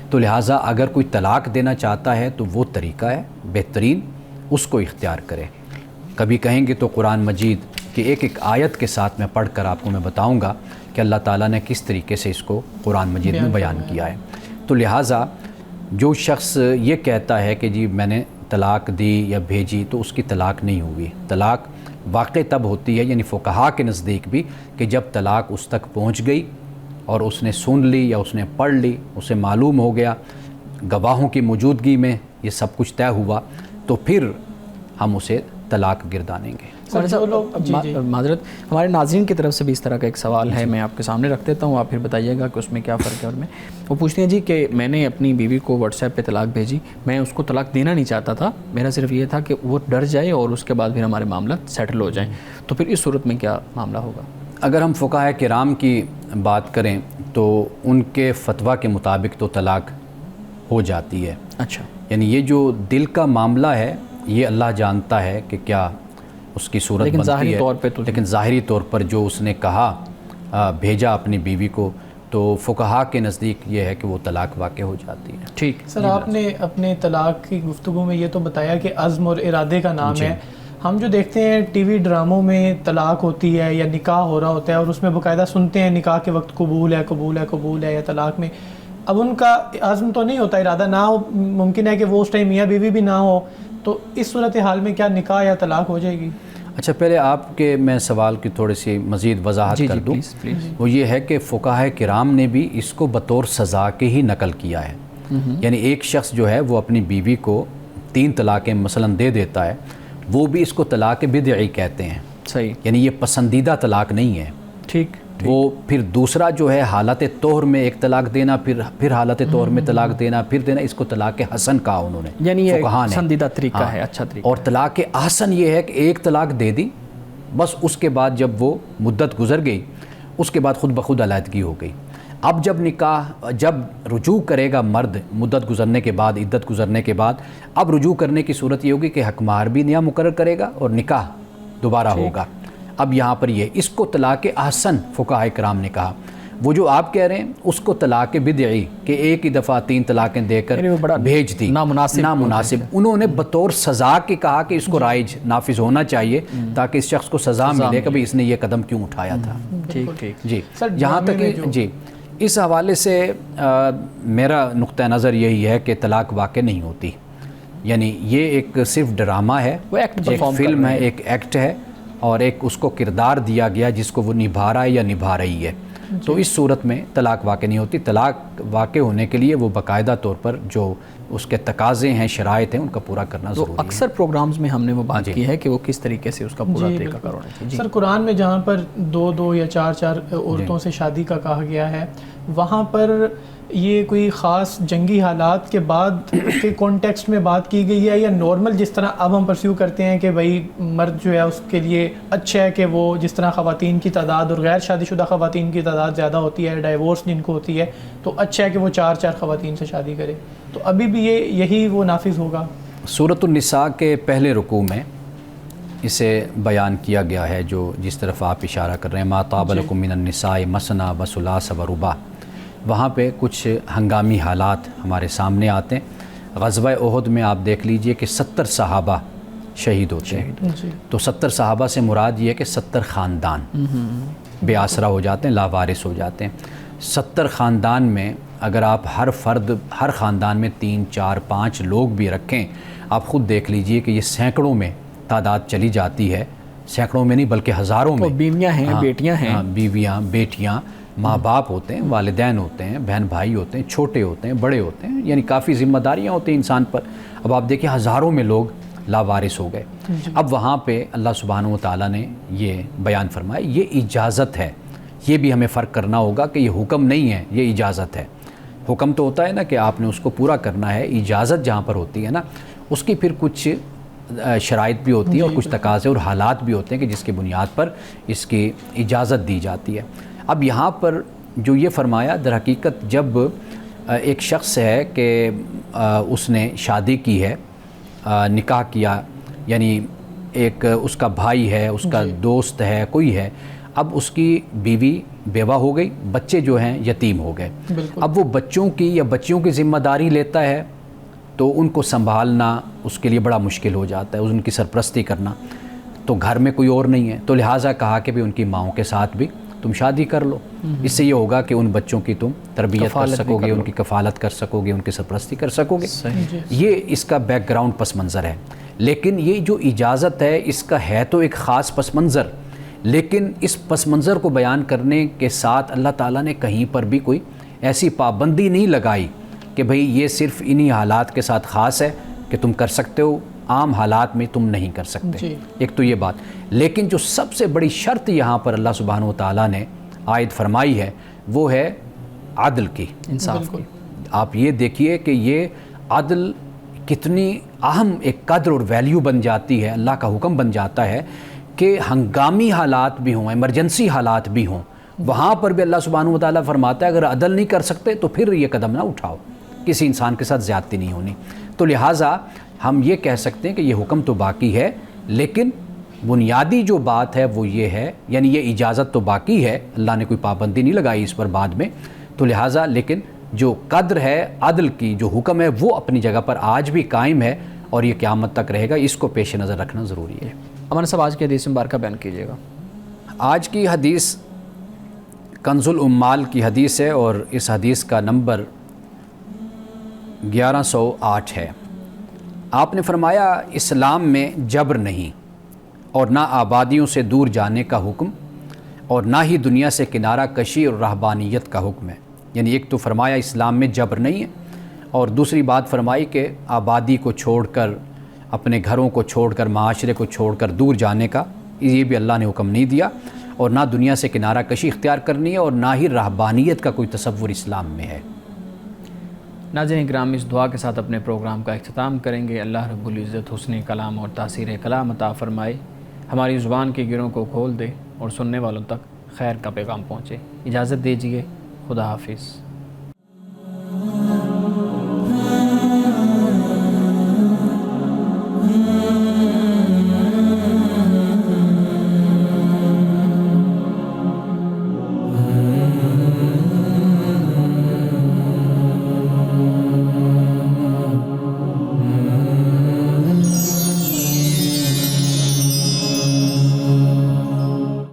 تو لہٰذا اگر کوئی طلاق دینا چاہتا ہے تو وہ طریقہ ہے بہترین، اس کو اختیار کرے. کبھی کہیں گے تو قرآن مجید کی ایک ایک آیت کے ساتھ میں پڑھ کر آپ کو میں بتاؤں گا کہ اللہ تعالیٰ نے کس طریقے سے اس کو قرآن مجید میں بیان کیا ہے. تو لہٰذا جو شخص یہ کہتا ہے کہ جی میں نے طلاق دی یا بھیجی تو اس کی طلاق نہیں ہوئی. طلاق واقع تب ہوتی ہے، یعنی فقہا کے نزدیک بھی، کہ جب طلاق اس تک پہنچ گئی اور اس نے سن لی یا اس نے پڑھ لی، اسے معلوم ہو گیا، گواہوں کی موجودگی میں یہ سب کچھ طے ہوا، تو پھر ہم اسے طلاق گردانیں گے. معذرت، ہمارے ناظرین کی طرف سے بھی اس طرح کا ایک سوال ہے، میں آپ کے سامنے رکھ دیتا ہوں، آپ پھر بتائیے گا کہ اس میں کیا فرق ہے. اور میں وہ پوچھتے ہیں جی کہ میں نے اپنی بیوی کو واٹس ایپ پہ طلاق بھیجی، میں اس کو طلاق دینا نہیں چاہتا تھا، میرا صرف یہ تھا کہ وہ ڈر جائے اور اس کے بعد پھر ہمارے معاملات سیٹل ہو جائیں، تو پھر اس صورت میں کیا معاملہ ہوگا؟ اگر ہم فقہاء کرام کی بات کریں تو ان کے فتویٰ کے مطابق تو طلاق ہو جاتی ہے. اچھا، یعنی یہ جو دل کا معاملہ ہے یہ اللہ جانتا ہے کہ کیا اس کی صورت بنتی ہے، لیکن ظاہری طور پر جو اس نے کہا بھیجا اپنی بیوی کو، تو فقہاء کے نزدیک یہ ہے کہ وہ طلاق واقع ہو جاتی ہے. ٹھیک. سر آپ نے اپنے طلاق کی گفتگو میں یہ تو بتایا کہ عزم اور ارادے کا نام ہے. ہم جو دیکھتے ہیں ٹی وی ڈراموں میں طلاق ہوتی ہے یا نکاح ہو رہا ہوتا ہے اور اس میں باقاعدہ سنتے ہیں نکاح کے وقت قبول ہے قبول ہے قبول ہے، یا طلاق میں اب ان کا عزم تو نہیں ہوتا، ارادہ نہ ہو، ممکن ہے کہ وہ اس ٹائم میاں بیوی بھی نہ ہو، تو اس صورتحال میں کیا نکاح یا طلاق ہو جائے گی؟ اچھا، پہلے آپ کے میں سوال کی تھوڑی سی مزید وضاحت کر دوں. وہ یہ ہے کہ فقہاء کرام نے بھی اس کو بطور سزا کے ہی نقل کیا ہے. یعنی ایک شخص جو ہے وہ اپنی بیوی کو 3 طلاقیں مثلاً دے دیتا ہے، وہ بھی اس کو طلاق بدعی کہتے ہیں. صحیح. یعنی یہ پسندیدہ طلاق نہیں ہے. ٹھیک. وہ پھر دوسرا جو ہے حالت طہر میں ایک طلاق دینا، پھر حالت طہر میں طلاق دینا، پھر دینا، اس کو طلاق حسن کہا انہوں نے، یعنی یہ پسندیدہ طریقہ ہے، اچھا طریقہ. اور طلاق احسن یہ ہے کہ ایک طلاق دے دی، بس اس کے بعد جب وہ مدت گزر گئی اس کے بعد خود بخود علیحدگی ہو گئی. اب جب رجوع کرے گا مرد مدت گزرنے کے بعد، عدت گزرنے کے بعد، اب رجوع کرنے کی صورت یہ ہوگی کہ حق مہر بھی نیا مقرر کرے گا اور نکاح دوبارہ ہوگا۔ اب یہاں پر یہ اس کو طلاق احسن فقہاء کرام نے کہا۔ وہ جو آپ کہہ رہے ہیں اس کو طلاق بدعی کہ ایک ہی دفعہ 3 طلاقیں دے کر بھیج دی، نامناسب، انہوں نے بطور سزا کے کہا کہ اس کو رائج نافذ ہونا چاہیے تاکہ اس شخص کو سزا ملے کہ اس نے یہ قدم کیوں اٹھایا تھا۔ جی یہاں تک کہ جی اس حوالے سے میرا نقطہ نظر یہی ہے کہ طلاق واقع نہیں ہوتی، یعنی یہ ایک صرف ڈرامہ ہے، ایک فلم ہے، ایک ایکٹ ہے، اور ایک اس کو کردار دیا گیا جس کو وہ نبھا رہا ہے یا نبھا رہی ہے۔ تو اس صورت میں طلاق واقع نہیں ہوتی۔ طلاق واقع ہونے کے لیے وہ باقاعدہ طور پر جو اس کے تقاضے ہیں، شرائط ہیں، ان کا پورا کرنا ضروری ہے۔ اکثر پروگرامز میں ہم نے وہ بات کی ہے کہ وہ کس طریقے سے اس کا پورا طریقہ کار ہونا چاہیے۔ سر قرآن میں جہاں پر 2 یا 4 عورتوں سے شادی کا کہا گیا ہے، وہاں پر یہ کوئی خاص جنگی حالات کے بعد کے کانٹیکسٹ میں بات کی گئی ہے، یا نارمل جس طرح اب ہم پرسیو کرتے ہیں کہ بھائی مرد جو ہے اس کے لیے اچھا ہے کہ وہ جس طرح خواتین کی تعداد اور غیر شادی شدہ خواتین کی تعداد زیادہ ہوتی ہے، ڈائیورس جن کو ہوتی ہے، تو اچھا ہے کہ وہ 4 خواتین سے شادی کرے، تو ابھی بھی یہی وہ نافذ ہوگا؟ سورۃ النساء کے پہلے رکوع میں اسے بیان کیا گیا ہے، جو جس طرف آپ اشارہ کر رہے ہیں، ما طاب لکم من النساء مثنی وثلاث ورباع، وہاں پہ کچھ ہنگامی حالات ہمارے سامنے آتے ہیں۔ غزوہ احد میں آپ دیکھ لیجئے کہ 70 صحابہ شہید ہوتے ہیں، تو 70 صحابہ سے مراد یہ ہے کہ 70 خاندان بے آسرا ہو جاتے ہیں، لاوارث ہو جاتے ہیں۔ 70 خاندان میں اگر آپ ہر خاندان میں 3 4 5 لوگ بھی رکھیں، آپ خود دیکھ لیجئے کہ یہ سینکڑوں میں تعداد چلی جاتی ہے، سینکڑوں میں نہیں بلکہ ہزاروں میں۔ بیویاں ہیں، بیٹیاں ہیں، بیویاں، بیٹیاں، ماں باپ ہوتے ہیں، والدین ہوتے ہیں، بہن بھائی ہوتے ہیں، چھوٹے ہوتے ہیں، بڑے ہوتے ہیں، یعنی کافی ذمہ داریاں ہوتی ہیں انسان پر۔ اب آپ دیکھیں ہزاروں میں لوگ لاوارث ہو گئے۔ اب وہاں پہ اللہ سبحانہ و تعالیٰ نے یہ بیان فرمایا، یہ اجازت ہے، یہ بھی ہمیں فرق کرنا ہوگا کہ یہ حکم نہیں ہے، یہ اجازت ہے۔ حکم تو ہوتا ہے نا کہ آپ نے اس کو پورا کرنا ہے، اجازت جہاں پر ہوتی ہے نا، اس کی پھر کچھ شرائط بھی ہوتی ہیں اور کچھ تقاضے اور حالات بھی ہوتے ہیں کہ جس کی بنیاد پر اس کی اجازت دی جاتی ہے۔ اب یہاں پر جو یہ فرمایا، در حقیقت جب ایک شخص ہے کہ اس نے شادی کی ہے، نکاح کیا، یعنی ایک اس کا بھائی ہے، اس کا دوست ہے، کوئی ہے، اب اس کی بیوی بیوہ ہو گئی، بچے جو ہیں یتیم ہو گئے، اب وہ بچوں کی یا بچیوں کی ذمہ داری لیتا ہے تو ان کو سنبھالنا اس کے لیے بڑا مشکل ہو جاتا ہے، ان کی سرپرستی کرنا، تو گھر میں کوئی اور نہیں ہے، تو لہٰذا کہا کہ بھی ان کی ماؤں کے ساتھ بھی تم شادی کر لو، اس سے یہ ہوگا کہ ان بچوں کی تم تربیت کر سکو گے، ان کی کفالت کر سکو گے، ان کی سرپرستی کر سکو گے۔ یہ اس کا بیک گراؤنڈ پس منظر ہے، لیکن یہ جو اجازت ہے اس کا ہے تو ایک خاص پس منظر، لیکن اس پس منظر کو بیان کرنے کے ساتھ اللہ تعالیٰ نے کہیں پر بھی کوئی ایسی پابندی نہیں لگائی کہ بھئی یہ صرف انہی حالات کے ساتھ خاص ہے کہ تم کر سکتے ہو، عام حالات میں تم نہیں کر سکتے۔ ایک تو یہ بات، لیکن جو سب سے بڑی شرط یہاں پر اللہ سبحانہ و تعالیٰ نے عائد فرمائی ہے وہ ہے عدل کی، انصاف کی۔ آپ یہ دیکھیے کہ یہ عدل کتنی اہم ایک قدر اور ویلیو بن جاتی ہے، اللہ کا حکم بن جاتا ہے کہ ہنگامی حالات بھی ہوں، ایمرجنسی حالات بھی ہوں، وہاں پر بھی اللہ سبحانہ و تعالیٰ فرماتا ہے اگر عدل نہیں کر سکتے تو پھر یہ قدم نہ اٹھاؤ، کسی انسان کے ساتھ زیادتی نہیں ہونی۔ تو لہٰذا ہم یہ کہہ سکتے ہیں کہ یہ حکم تو باقی ہے، لیکن بنیادی جو بات ہے وہ یہ ہے، یعنی یہ اجازت تو باقی ہے، اللہ نے کوئی پابندی نہیں لگائی اس پر بعد میں، تو لہٰذا لیکن جو قدر ہے عدل کی، جو حکم ہے وہ اپنی جگہ پر آج بھی قائم ہے اور یہ قیامت تک رہے گا، اس کو پیش نظر رکھنا ضروری ہے۔ امان صاحب آج کی حدیث مبارکہ بیان کیجیے گا۔ آج کی حدیث کنز الامال کی حدیث ہے اور اس حدیث کا نمبر 1108 ہے۔ آپ نے فرمایا اسلام میں جبر نہیں اور نہ آبادیوں سے دور جانے کا حکم اور نہ ہی دنیا سے کنارہ کشی اور رہبانیت کا حکم ہے، یعنی ایک تو فرمایا اسلام میں جبر نہیں ہے، اور دوسری بات فرمائی کہ آبادی کو چھوڑ کر، اپنے گھروں کو چھوڑ کر، معاشرے کو چھوڑ کر دور جانے کا یہ بھی اللہ نے حکم نہیں دیا، اور نہ دنیا سے کنارہ کشی اختیار کرنی ہے اور نہ ہی رہبانیت کا کوئی تصور اسلام میں ہے۔ ناظرین کرام، اس دعا کے ساتھ اپنے پروگرام کا اختتام کریں گے۔ اللہ رب العزت حسن کلام اور تاثیر کلام عطا فرمائے، ہماری زبان کے گروں کو کھول دے اور سننے والوں تک خیر کا پیغام پہنچے۔ اجازت دیجیے، خدا حافظ.